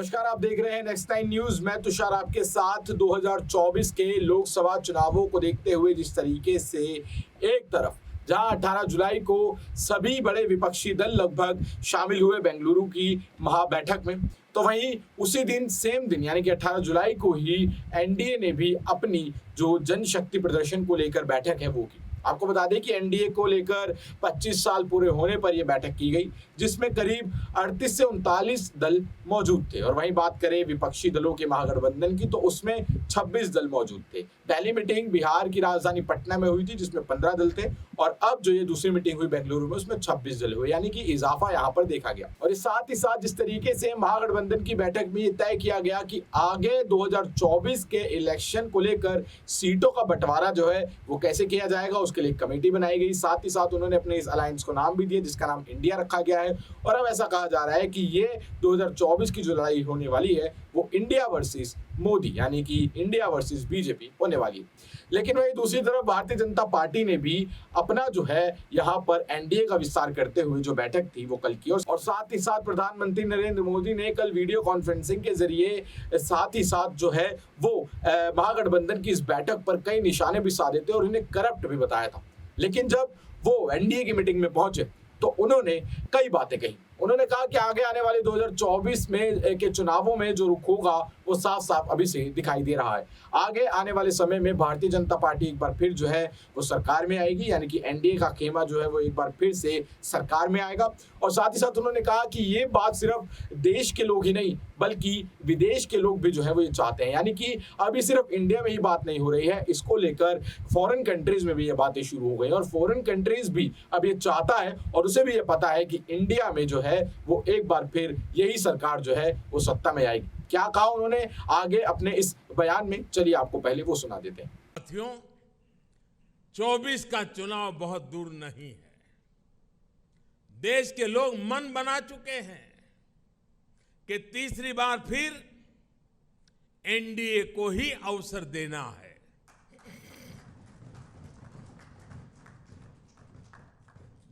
नमस्कार, आप देख रहे हैं नेक्स्ट 9 न्यूज। मैं तुषार आपके साथ। 2024 के लोकसभा चुनावों को देखते हुए जिस तरीके से एक तरफ जहां 18 जुलाई को सभी बड़े विपक्षी दल लगभग शामिल हुए बेंगलुरु की महाबैठक में, तो वहीं उसी दिन सेम दिन यानी कि 18 जुलाई को ही एनडीए ने भी अपनी जो जनशक्ति प्रदर्शन को लेकर बैठक है वो की। आपको बता दें कि एनडीए को लेकर 25 साल पूरे होने पर यह बैठक की गई, जिसमें करीब 38 से 39 दल मौजूद थे। और वहीं बात करें विपक्षी दलों के महागठबंधन की, तो उसमें 26 दल मौजूद थे। पहली मीटिंग बिहार की राजधानी पटना में हुई थी, जिसमें 15 दल थे, और अब जो ये दूसरी मीटिंग हुई बेंगलुरु में, उसमें 26 दल हुए, यानी कि इजाफा यहाँ पर देखा गया। और इस साथ ही साथ जिस तरीके से महागठबंधन की बैठक में ये तय किया गया कि आगे 2024 के इलेक्शन को लेकर सीटों का बंटवारा जो है वो कैसे किया जाएगा, उसके लिए कमेटी बनाई गई। साथ ही साथ उन्होंने अपने इस अलायंस को नाम भी दिया, जिसका नाम इंडिया रखा गया है। और अब ऐसा कहा जा रहा है कि ये 2024 की जो लड़ाई होने वाली है वो इंडिया वर्सेस मोदी, यानी कि इंडिया वर्सेस बीजेपी होने वाली है। लेकिन वही दूसरी तरफ भारतीय जनता पार्टी ने भी अपना जो है यहाँ पर एनडीए का विस्तार करते हुए जो बैठक थी वो कल की। और साथ ही साथ प्रधानमंत्री नरेंद्र मोदी ने कल वीडियो कॉन्फ्रेंसिंग के जरिए साथ ही साथ जो है वो महागठबंधन की इस बैठक पर कई निशाने भी साधे थे और उन्हें करप्ट भी बताया था। लेकिन जब वो एनडीए की मीटिंग में पहुंचे तो उन्होंने कई बातें कही। उन्होंने कहा कि आगे आने वाले 2024 में के चुनावों में जो रुख होगा वो साफ साफ अभी से दिखाई दे रहा है। आगे आने वाले समय में भारतीय जनता पार्टी एक बार फिर जो है वो सरकार में आएगी, यानी कि एनडीए का खेमा जो है वो एक बार फिर से सरकार में आएगा। और साथ ही साथ उन्होंने कहा कि ये बात सिर्फ देश के लोग ही नहीं बल्कि विदेश के लोग भी जो है वो ये चाहते हैं, यानी कि अभी सिर्फ इंडिया में ही बात नहीं हो रही है, इसको लेकर फॉरेन कंट्रीज में भी ये बातें शुरू हो गई। और फॉरेन कंट्रीज भी अब ये चाहता है और उसे भी ये पता है कि इंडिया में जो है वो एक बार फिर यही सरकार जो है वो सत्ता में आएगी। क्या कहा उन्होंने आगे अपने इस बयान में, चलिए आपको पहले वो सुना देते हैं। साथियों, 24 का चुनाव बहुत दूर नहीं है। देश के लोग मन बना चुके हैं कि तीसरी बार फिर एनडीए को ही अवसर देना है।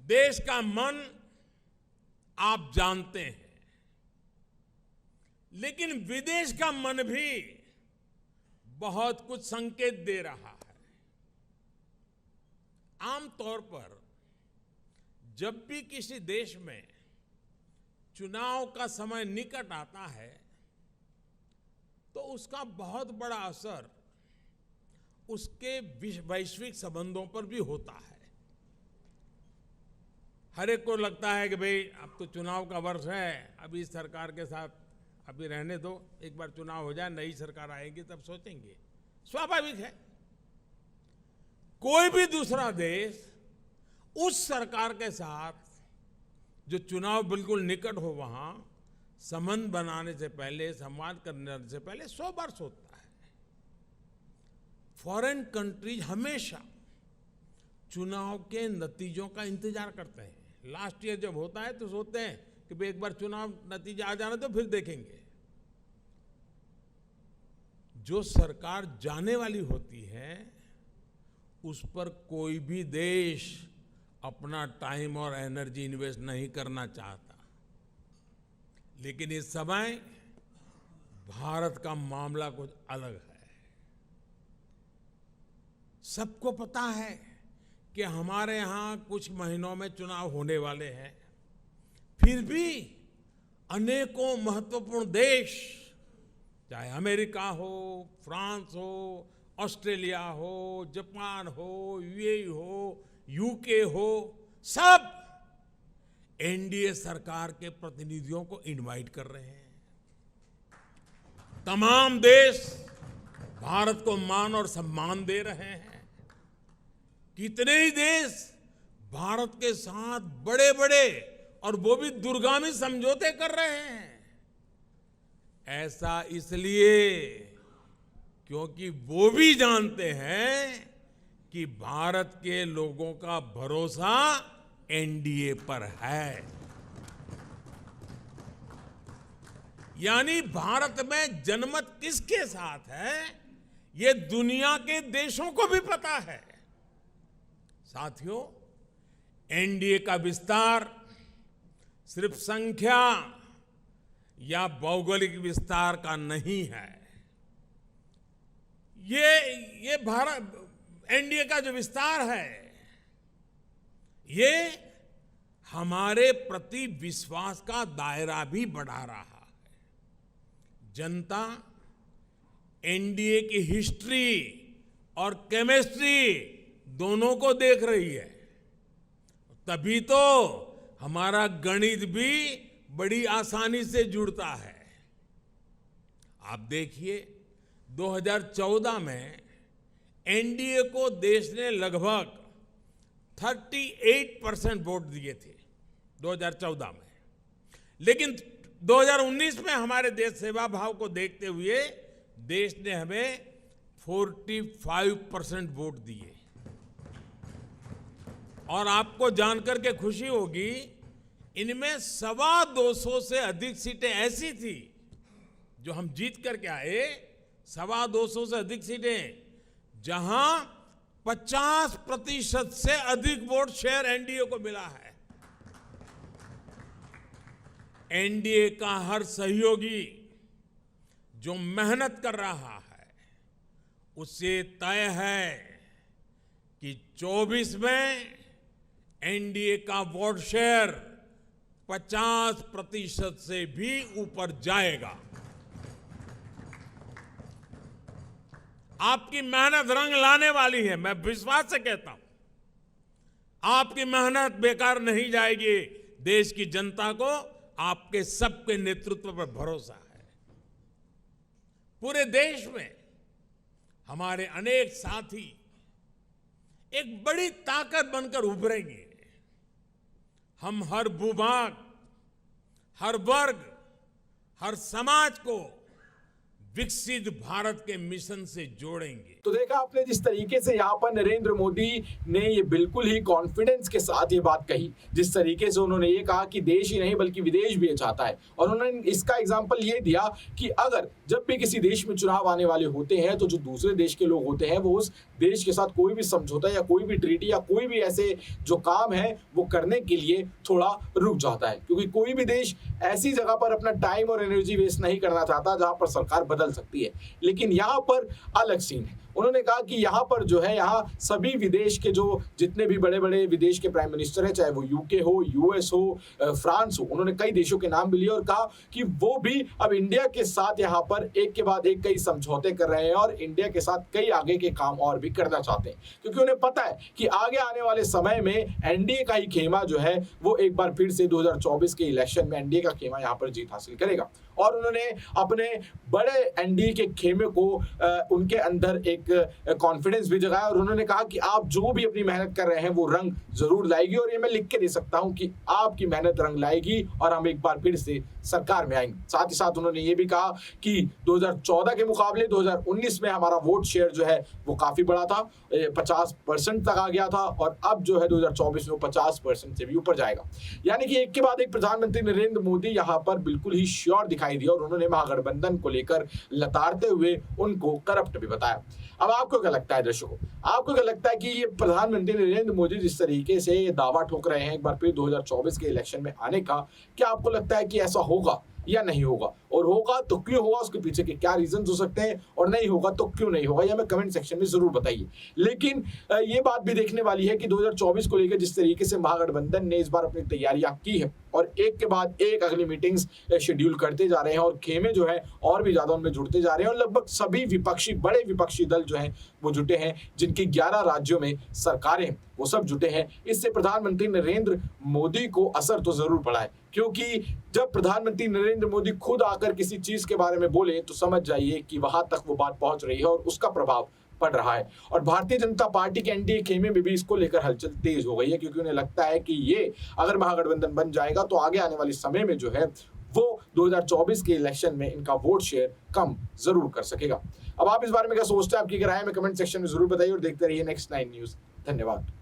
देश का मन आप जानते हैं, लेकिन विदेश का मन भी बहुत कुछ संकेत दे रहा है। आमतौर पर जब भी किसी देश में चुनाव का समय निकट आता है तो उसका बहुत बड़ा असर उसके वैश्विक संबंधों पर भी होता है। हर एक को लगता है कि भाई अब तो चुनाव का वर्ष है, अभी इस सरकार के साथ अभी रहने दो, एक बार चुनाव हो जाए, नई सरकार आएगी तब सोचेंगे। स्वाभाविक है। कोई भी दूसरा देश उस सरकार के साथ जो चुनाव बिल्कुल निकट हो वहां संबंध बनाने से पहले, संवाद करने से पहले 100 बार सोचता है। फॉरेन कंट्रीज हमेशा चुनाव के नतीजों का इंतजार करते हैं। लास्ट ईयर जब होता है तो सोचते हैं कि भाई एक बार चुनाव नतीजा आ जाना तो फिर देखेंगे। जो सरकार जाने वाली होती है उस पर कोई भी देश अपना टाइम और एनर्जी इन्वेस्ट नहीं करना चाहता। लेकिन इस समय भारत का मामला कुछ अलग है। सबको पता है कि हमारे यहां कुछ महीनों में चुनाव होने वाले हैं, फिर भी अनेकों महत्वपूर्ण देश, चाहे अमेरिका हो, फ्रांस हो, ऑस्ट्रेलिया हो, जापान हो, यूएई हो, यूके हो, सब एनडीए सरकार के प्रतिनिधियों को इनवाइट कर रहे हैं। तमाम देश भारत को मान और सम्मान दे रहे हैं। कितने ही देश भारत के साथ बड़े बड़े और वो भी दूरगामी समझौते कर रहे हैं। ऐसा इसलिए क्योंकि वो भी जानते हैं कि भारत के लोगों का भरोसा एनडीए पर है। यानी भारत में जनमत किसके साथ है ये दुनिया के देशों को भी पता है। साथियों, एनडीए का विस्तार सिर्फ संख्या या भौगोलिक विस्तार का नहीं है। ये भारत एनडीए का जो विस्तार है, ये हमारे प्रति विश्वास का दायरा भी बढ़ा रहा है। जनता एनडीए की हिस्ट्री और केमिस्ट्री दोनों को देख रही है, तभी तो हमारा गणित भी बड़ी आसानी से जुड़ता है। आप देखिए 2014 में एनडीए को देश ने लगभग 38% वोट दिए थे 2014 में, लेकिन 2019 में हमारे देश सेवा भाव को देखते हुए देश ने हमें 45% वोट दिए। और आपको जानकर के खुशी होगी, इनमें 225 से अधिक सीटें ऐसी थी जो हम जीत करके आए, 225 से अधिक सीटें जहां 50% से अधिक वोट शेयर एनडीए को मिला है। एनडीए का हर सहयोगी जो मेहनत कर रहा है, उससे तय है कि 24 में एनडीए का वोट शेयर 50% से भी ऊपर जाएगा। आपकी मेहनत रंग लाने वाली है, मैं विश्वास से कहता हूं, आपकी मेहनत बेकार नहीं जाएगी। देश की जनता को आपके सबके नेतृत्व पर भरोसा है। पूरे देश में हमारे अनेक साथी एक बड़ी ताकत बनकर उभरेंगे। हम हर भूभाग, हर वर्ग, हर समाज को विकसित भारत के मिशन से जोड़ेंगे। तो देखा आपने जिस तरीके से यहाँ पर नरेंद्र मोदी ने ये बिल्कुल ही कॉन्फिडेंस के साथ ये बात कही, जिस तरीके से उन्होंने ये कहा कि देश ही नहीं बल्कि विदेश भी ये चाहता है। और उन्होंने इसका एग्जाम्पल ये दिया कि अगर जब भी किसी देश में चुनाव आने वाले होते हैं तो जो दूसरे देश के लोग होते हैं वो उस देश के साथ कोई भी समझौता या कोई भी ट्रीटी या कोई भी ऐसे जो काम है वो करने के लिए थोड़ा रुक जाता है, क्योंकि कोई भी देश ऐसी जगह पर अपना टाइम और एनर्जी वेस्ट नहीं करना चाहता जहां पर सरकार बदल सकती है। लेकिन यहाँ पर अलग सीन है। उन्होंने कहा कि यहाँ पर जो है, यहाँ सभी विदेश के जो जितने भी बड़े बड़े विदेश के प्राइम मिनिस्टर हैं, चाहे वो यूके हो, यूएस हो, फ्रांस हो, उन्होंने कई देशों के नाम भी लिए और कहा कि वो भी अब इंडिया के साथ यहाँ पर एक के बाद एक कई समझौते कर रहे हैं और इंडिया के साथ कई आगे के काम और भी करना चाहते हैं, क्योंकि उन्हें पता है कि आगे आने वाले समय में एनडीए का ही खेमा जो है वो एक बार फिर से 2024 के इलेक्शन में एनडीए का खेमा यहाँ पर जीत हासिल करेगा। और उन्होंने अपने बड़े एनडीए के खेमे को उनके अंदर एक कॉन्फिडेंस भी जगाया और उन्होंने कहा कि आप जो भी अपनी मेहनत कर रहे हैं वो रंग जरूर लाएगी। और ये मैं लिख के दे सकता हूं कि आपकी मेहनत रंग लाएगी और हम एक बार फिर से सरकार में आएंगे। साथ ही साथ उन्होंने ये भी कहा कि 2014 के मुकाबले 2019 में हमारा वोट शेयर जो है वो काफी बड़ा था, 50% तक आ गया था और अब जो है 2024 में 50% से भी ऊपर जाएगा। यानी कि एक के बाद एक प्रधानमंत्री नरेंद्र मोदी यहाँ पर बिल्कुल ही श्योर दिखाई दिया और उन्होंने महागठबंधन को लेकर लताड़ते हुए उनको करप्ट भी बताया। अब आपको क्या लगता है दर्शकों, आपको क्या लगता है कि ये प्रधानमंत्री नरेंद्र मोदी जिस तरीके से ये दावा ठोक रहे हैं एक बार फिर 2024 के इलेक्शन में आने का, क्या आपको लगता है कि ऐसा होगा या नहीं होगा? और होगा तो क्यों होगा, उसके पीछे के क्या रीजन हो सकते हैं, और नहीं होगा तो क्यों नहीं होगा, या हमें कमेंट सेक्शन में जरूर बताइए। लेकिन ये बात भी देखने वाली है कि 2024 को लेकर जिस तरीके से महागठबंधन ने इस बार अपनी तैयारियां की है और एक के बाद एक अगली मीटिंग्स शेड्यूल करते जा रहे हैं और खेमे जो है और भी ज्यादा उनमें जुड़ते जा रहे हैं और लगभग सभी बड़े विपक्षी दल जो हैं वो जुटे हैं, जिनकी 11 राज्यों में सरकारें हैं वो सब जुटे हैं। इससे प्रधानमंत्री नरेंद्र मोदी को असर तो जरूर पड़ा है, क्योंकि जब प्रधानमंत्री नरेंद्र मोदी खुद आकर किसी चीज के बारे में बोले तो समझ जाइए कि वहां तक वो बात पहुंच रही है और उसका प्रभाव पड़ रहा है। और भारतीय जनता पार्टी के एनडीए खेमे में भी इसको लेकर हलचल तेज हो गई है, क्योंकि उन्हें लगता है कि ये अगर महागठबंधन बन जाएगा तो आगे आने वाले समय में जो है वो 2024 के इलेक्शन में इनका वोट शेयर कम जरूर कर सकेगा। अब आप इस बारे में क्या सोचते हैं, आपकी राय में कमेंट सेक्शन में जरूर बताइए और देखते रहिए नेक्स्ट 9 न्यूज। धन्यवाद।